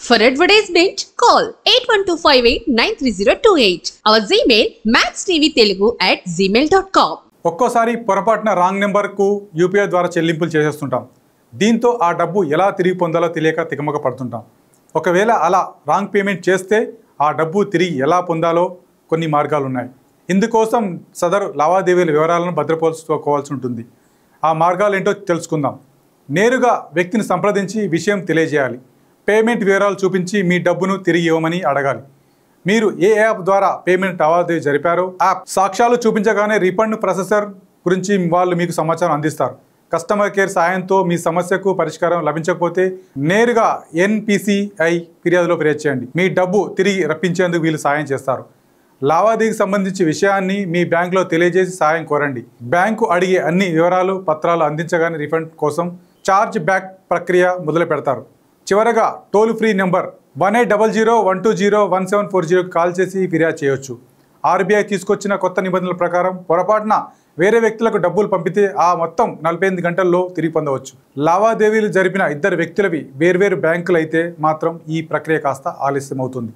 For advertisement, call 8125893028. Our Gmail maxtvtelugu@gmail.com. ఒక్కోసారి పొరపాటున wrong నెంబర్కు యూపీఐ ద్వారా చెల్లింపులు చేసేస్తుంటాం. దీంతో ఆ డబ్బు ఎలా తిరిగి పొందాలో తెలియక తికమక పడుతుంటాం. ఒకవేళ అలా రాంగ్ పేమెంట్ చేస్తే ఆ డబ్బు తిరిగి ఎలా పొందాలో కొన్ని మార్గాలు ఉన్నాయి. ఇందుకోసం సదరు లావాదేవీల వివరాలను భద్రపరుచుకోవాల్సి ఉంటుంది. ఆ మార్గాలు ఏంటో తెలుసుకుందాం. నేరుగా వ్యక్తిని సంప్రదించి విషయం తెలియజేయాలి. పేమెంట్ వివరాలు చూపించి మీ డబ్బును తిరిగి ఇవ్వమని అడగాలి. మీరు ఏ యాప్ ద్వారా పేమెంట్ లావాదేవీ జరిపారో యాప్ సాక్ష్యాలు చూపించగానే రీఫండ్ ప్రాసెసర్ గురించి వాళ్ళు మీకు సమాచారం అందిస్తారు. కస్టమర్ కేర్ సాయంతో మీ సమస్యకు పరిష్కారం లభించకపోతే నేరుగా NPCI ఫిర్యాదులో ఫిర్యాదు చేయండి. మీ డబ్బు తిరిగి రప్పించేందుకు వీళ్ళు సాయం చేస్తారు. లావాదేవీకి సంబంధించి విషయాన్ని మీ బ్యాంకులో తెలియజేసి సాయం కోరండి. బ్యాంకు అడిగే అన్ని వివరాలు పత్రాలు అందించగానే రీఫండ్ కోసం చార్జ్ బ్యాక్ ప్రక్రియ మొదలు పెడతారు. చివరగా టోల్ ఫ్రీ నెంబర్ 1800-120-1740 కాల్ చేసి ఫిర్యాదు చేయవచ్చు. RBI తీసుకొచ్చిన కొత్త నిబంధనల ప్రకారం పొరపాటున వేరే వ్యక్తులకు డబ్బులు పంపితే ఆ మొత్తం 48 గంటల్లో తిరిగి పొందవచ్చు. లావాదేవీలు జరిపిన ఇద్దరు వ్యక్తులవి వేర్వేరు బ్యాంకులు అయితే మాత్రం ఈ ప్రక్రియ కాస్త ఆలస్యమవుతుంది.